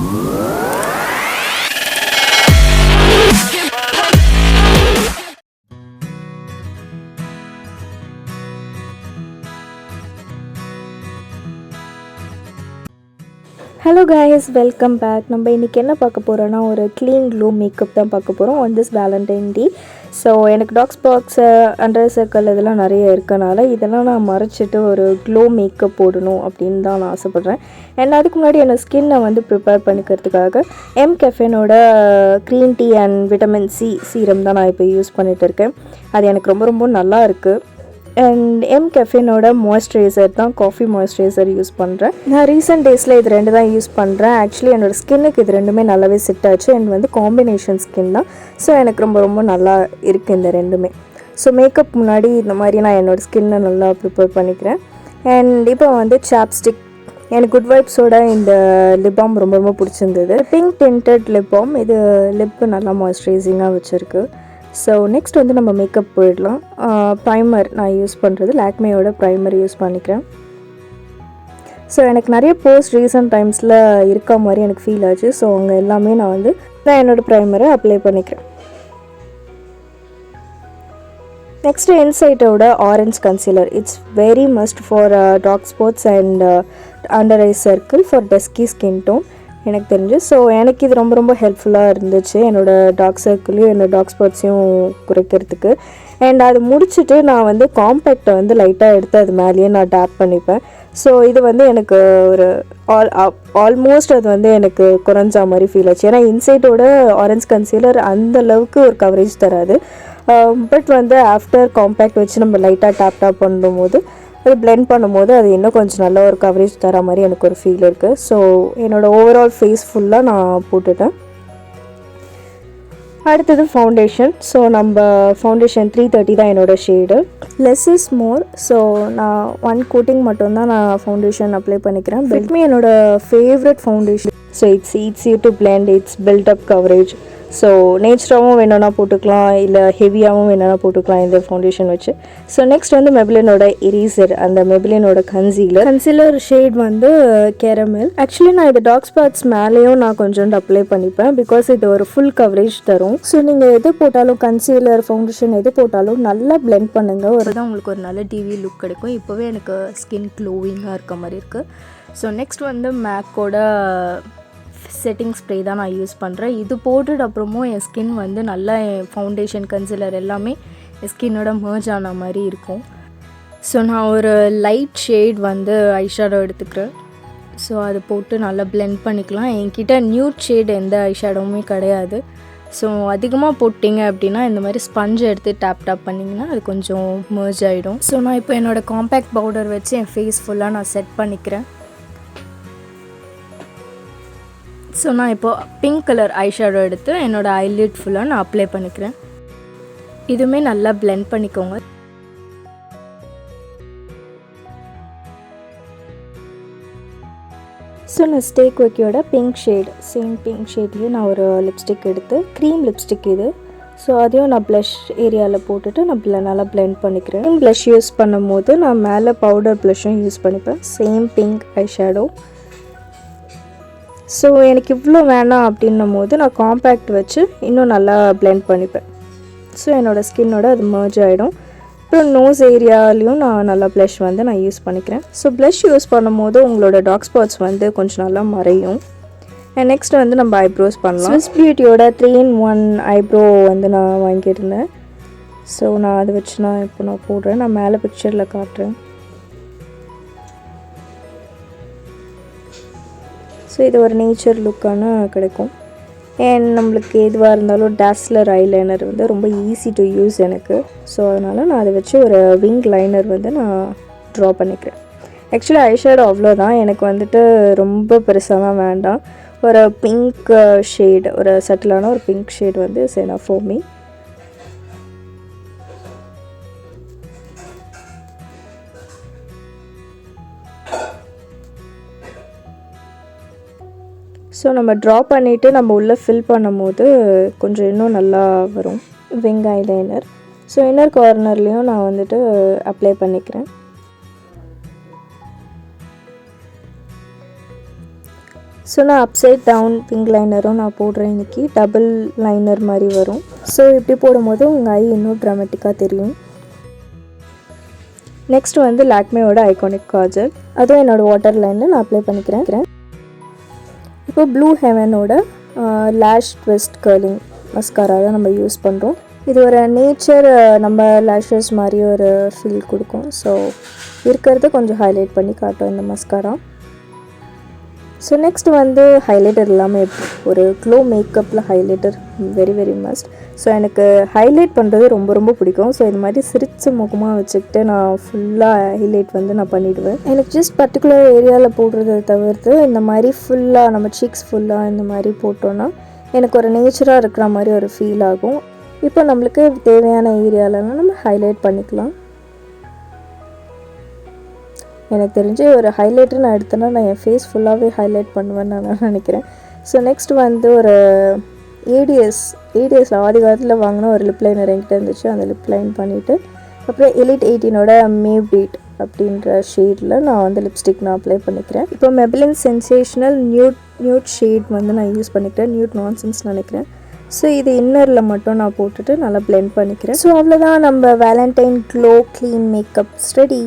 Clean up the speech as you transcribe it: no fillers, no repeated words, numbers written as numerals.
Hello guys, welcome back. நம்ம இன்னைக்கு என்ன பார்க்க போறோம்னா ஒரு clean glow makeup தான் பார்க்க போறோம் on this Valentine day. So எனக்கு டாக் ஸ்பாட்ஸ் அண்டர் சர்க்கிள் இதெல்லாம் நிறைய இருக்கனால இதெல்லாம் நான் மறைச்சிட்டு ஒரு glow makeup போடணும் அப்படின்னு தான் நான் ஆசைப்படுறேன். and அதுக்கு முன்னாடி என்ன ஸ்கின்னை வந்து prepare பண்ணிக்கிறதுக்காக caffeineோட green tea and vitamin C serum தான் நான் இப்போ யூஸ் பண்ணிட்டு இருக்கேன். அது எனக்கு ரொம்ப நல்லா இருக்கு. and caffeineோட மாய்ஸ்சரைசர் தான் காஃபி மாய்ஸ்சரைசர் யூஸ் பண்ணுறேன். நான் ரீசெண்ட் டேஸில் இது ரெண்டு தான் யூஸ் பண்ணுறேன். ஆக்சுவலி என்னோடய ஸ்கின்னுக்கு இது ரெண்டுமே நல்லாவே செட் ஆச்சு. அண்ட் வந்து காம்பினேஷன் ஸ்கின் தான். ஸோ எனக்கு ரொம்ப நல்லா இருக்குது இந்த ரெண்டுமே. ஸோ மேக்கப் முன்னாடி இந்த மாதிரி நான் என்னோடய ஸ்கின்னை நல்லா ப்ரிப்பேர் பண்ணிக்கிறேன். அண்ட் இப்போ வந்து சாப்ஸ்டிக் எனக்கு குட் வைப்ஸோட இந்த லிப் பாம் ரொம்ப பிடிச்சிருந்தது. Pink tinted lip balm. இது லிப்பு நல்லா மாய்ஸ்சரைசிங்காக வச்சுருக்கு. ஸோ நெக்ஸ்ட் வந்து நம்ம மேக்கப் போயிடலாம். ப்ரைமர் நான் யூஸ் பண்ணுறது லாக்மேயோட ப்ரைமர் யூஸ் பண்ணிக்கிறேன். ஸோ எனக்கு நிறைய போஸ்ட் ரீசன்ட் டைம்ஸில் இருக்க மாதிரி எனக்கு ஃபீல் ஆச்சு. ஸோ அவங்க எல்லாமே நான் வந்து என்னோடய ப்ரைமரை அப்ளை பண்ணிக்கிறேன். நெக்ஸ்ட்டு இன்சைட்டோட orange concealer. It's very must for dark spots and under eye circle for dusky skin tone எனக்கு தெரிஞ்சு. ஸோ எனக்கு இது ரொம்ப ஹெல்ப்ஃபுல்லாக இருந்துச்சு என்னோடய டார்க் சர்க்கிளையும் என்னோடய டார்க் ஸ்பாட்ஸையும் குறைக்கிறதுக்கு. அண்ட் அது முடிச்சுட்டு நான் வந்து காம்பேக்டை வந்து லைட்டாக எடுத்து அது மேலேயே நான் டேப் பண்ணிப்பேன். ஸோ இது வந்து எனக்கு ஒரு ஆல்மோஸ்ட் அது வந்து எனக்கு குறைஞ்ச மாதிரி ஃபீல் ஆச்சு. ஏன்னா இன்சைட்டோட ஆரஞ்ச் கன்சீலர் அந்தளவுக்கு ஒரு கவரேஜ் தராது. பட் வந்து ஆஃப்டர் காம்பேக்ட் வச்சு நம்ம லைட்டாக டேப் பண்ணும்போது அது பிளெண்ட் பண்ணும்போது அது இன்னும் கொஞ்சம் நல்ல ஒரு கவரேஜ் தர மாதிரி எனக்கு ஒரு ஃபீல் இருக்குது. ஸோ என்னோடய ஓவரால் ஃபேஸ் ஃபுல்லாக நான் போட்டுட்டேன். அடுத்தது ஃபவுண்டேஷன். ஸோ நம்ம ஃபவுண்டேஷன் 330 தான் என்னோடய shade. Less is more. So நான் 1 கோட்டிங் மட்டும்தான் நான் ஃபவுண்டேஷன் அப்ளை பண்ணிக்கிறேன். Fitme என்னோடய favourite foundation. So it's easy to blend, it's build up coverage. So நேச்சுராகவும் வேணும்னா போட்டுக்கலாம், இல்லை ஹெவியாகவும் வேணும்னா போட்டுக்கலாம் இந்த ஃபவுண்டேஷன் வச்சு. ஸோ நெக்ஸ்ட் வந்து மெபிலினோட எரேசர், அந்த மெபிலினோட கன்சீலர் ஷேட் வந்து கேரமல். ஆக்சுவலி நான் இது டார்க் ஸ்பாட்ஸ் மேலேயும் நான் கொஞ்சோண்டு அப்ளை பண்ணிப்பேன். பிகாஸ் இது ஒரு ஃபுல் கவரேஜ் தரும். ஸோ நீங்கள் எது போட்டாலும் கன்சீலர் ஃபவுண்டேஷன் எது போட்டாலும் நல்லா பிளெண்ட் பண்ணுங்கள். ஒரு தான் உங்களுக்கு ஒரு நல்ல டிவி லுக் கிடைக்கும். இப்போவே எனக்கு ஸ்கின் க்ளோவிங்காக இருக்க மாதிரி இருக்குது. ஸோ நெக்ஸ்ட் வந்து மேக்கோட செட்டிங் ஸ்ப்ரே தான் நான் யூஸ் பண்ணுறேன். இது போட்டுட்டு அப்புறமும் என் ஸ்கின் வந்து நல்லா ஃபவுண்டேஷன் கன்சீலர் எல்லாமே என் ஸ்கின்னோட மர்ஜ் ஆன மாதிரி இருக்கும். ஸோ நான் ஒரு லைட் ஷேட் வந்து ஐஷேடோ எடுத்துக்கிறேன். ஸோ அது போட்டு நல்லா பிளெண்ட் பண்ணிக்கலாம். என்கிட்ட நியூட் ஷேட் எந்த ஐஷேடோவுமே கிடையாது. ஸோ அதிகமாக போட்டிங்க அப்படின்னா இந்த மாதிரி ஸ்பஞ்ச் எடுத்து டேப் பண்ணிங்கன்னா அது கொஞ்சம் மர்ஜ் ஆகிடும். ஸோ நான் இப்போ என்னோடய காம்பேக்ட் பவுடர் வச்சு என் ஃபேஸ் ஃபுல்லாக நான் செட் பண்ணிக்கிறேன். ஸோ நான் இப்போது பிங்க் கலர் ஐஷேடோ எடுத்து என்னோடய ஐலிட் ஃபுல்லாக நான் அப்ளை பண்ணிக்கிறேன். இதுவுமே நல்லா பிளெண்ட் பண்ணிக்கோங்க. ஸோ நான் Quirkyயோட பிங்க் ஷேட், சேம் பிங்க் ஷேட்லேயே நான் ஒரு லிப்ஸ்டிக் எடுத்து, க்ரீம் லிப்ஸ்டிக் இது. ஸோ அதையும் நான் ப்ளஷ் ஏரியாவில் போட்டுட்டு நான் நல்லா பிளெண்ட் பண்ணிக்கிறேன். ப்ளஷ் யூஸ் பண்ணும் போது நான் மேலே பவுடர் ப்ளஷும் யூஸ் பண்ணிப்பேன். Same pink eyeshadow. ஸோ எனக்கு இவ்வளோ வேணாம் அப்படின்னும் போது நான் காம்பேக்ட் வச்சு இன்னும் நல்லா பிளெண்ட் பண்ணிப்பேன். ஸோ என்னோடய ஸ்கின்னோட அது மர்ஜ் ஆகிடும். அப்புறம் நோஸ் ஏரியாலையும் நான் நல்லா ப்ளஷ் வந்து நான் யூஸ் பண்ணிக்கிறேன். ஸோ ப்ளஷ் யூஸ் பண்ணும்போது உங்களோட டார்க் ஸ்பாட்ஸ் வந்து கொஞ்சம் நல்லா மறையும். அண்ட் நெக்ஸ்ட் வந்து நம்ம ஐப்ரோஸ் பண்ணலாம். ஸ்விஸ் பியூட்டியோட 3-in-1 ஐப்ரோ வந்து நான் வாங்கியிருந்தேன். ஸோ நான் அதை வச்சு நான் போடுறேன். நான் மேலே பிக்சரில் காட்டுறேன். ஸோ இது ஒரு நேச்சர் லுக்கான கிடைக்கும். அண்ட் நம்மளுக்கு எதுவாக இருந்தாலும் Dazzler ஐலைனர் வந்து ரொம்ப ஈஸி டு யூஸ் எனக்கு. ஸோ அதனால் நான் அதை வச்சு ஒரு விங் லைனர் வந்து நான் ட்ரா பண்ணிக்கிறேன். ஆக்சுவலி ஐஷேடோ அவ்வளோதான். எனக்கு வந்துட்டு ரொம்ப பெருசாலாம் வேண்டாம். ஒரு பிங்க் ஷேட், ஒரு சட்டிலான ஒரு பிங்க் ஷேட் வந்து சேனா ஃபார் மீ. ஸோ நம்ம ட்ரா பண்ணிவிட்டு நம்ம உள்ளே ஃபில் பண்ணும் போது கொஞ்சம் இன்னும் நல்லா வரும் விங் ஐலைனர். ஸோ இன்னர் கார்னர்லேயும் நான் வந்துட்டு அப்ளை பண்ணிக்கிறேன். ஸோ நான் அப்சைட் டவுன் பிங்க் லைனரும் நான் போடுறேன் இன்றைக்கி. டபுள் லைனர் மாதிரி வரும். ஸோ இப்படி போடும்போது உங்கள் ஐ இன்னும் ட்ராமேட்டிக்காக தெரியும். நெக்ஸ்ட் வந்து லாக்மேயோட ஐகானிக் காஜல், அதுவும் என்னோடய வாட்டர் லைனில் நான் அப்ளை பண்ணிக்கிறேன். இப்போ ப்ளூ ஹெவனோட லேஷ் ட்விஸ்ட் கர்லிங் மஸ்காரா தான் நம்ம யூஸ் பண்ணுறோம். இது ஒரு நேச்சர் நம்ம லேஷஸ் மாதிரி ஒரு ஃபீல் கொடுக்கும். ஸோ இருக்கிறத கொஞ்சம் ஹைலைட் பண்ணி காட்டும் இந்த மஸ்காரா. ஸோ நெக்ஸ்ட் வந்து ஹைலைட்டர் இல்லாமல் எப்படி ஒரு க்ளோ மேக்கப்பில் highlighter very very must. So எனக்கு ஹைலைட் பண்ணுறது ரொம்ப ரொம்ப பிடிக்கும். ஸோ இந்த மாதிரி சிரிச்ச முகமாக வச்சுக்கிட்டு நான் ஃபுல்லாக ஹைலைட் வந்து நான் பண்ணிவிடுவேன். எனக்கு ஜஸ்ட் பர்டிகுலர் ஏரியாவில் போடுறதை தவிர்த்து இந்த மாதிரி ஃபுல்லாக நம்ம சீக்ஸ் ஃபுல்லாக இந்த மாதிரி போட்டோன்னா எனக்கு ஒரு நேச்சராக இருக்கிற மாதிரி ஒரு ஃபீல் ஆகும். இப்போ நம்மளுக்கு தேவையான ஏரியாலலாம் நம்ம ஹைலைட் பண்ணிக்கலாம். எனக்கு தெரிஞ்சு ஒரு ஹைலைட்டர் நான் எடுத்தேன்னா நான் என் ஃபேஸ் ஃபுல்லாகவே ஹைலைட் பண்ணுவேன்னு நான் நினைக்கிறேன். ஸோ நெக்ஸ்ட் வந்து ஒரு ஏடிஎஸில் ஆதி காலத்தில் வாங்கின ஒரு லிப் லைனர் என்கிட்ட இருந்துச்சு. அந்த லிப் லைன் பண்ணிவிட்டு அப்புறம் எலிட் 18ஓட மேபீட் அப்படின்ற ஷேடில் நான் வந்து லிப்ஸ்டிக் நான் அப்ளை பண்ணிக்கிறேன். இப்போ மெபிலின் சென்சேஷனல் நியூட் ஷேட் வந்து நான் யூஸ் பண்ணிக்கிறேன். நியூட் நான்சென்ஸ் நினைக்கிறேன். ஸோ இது இன்னரில் மட்டும் நான் போட்டுட்டு நல்லா பிளெண்ட் பண்ணிக்கிறேன். ஸோ அவ்வளோதான், நம்ம valentine glow clean makeup ready.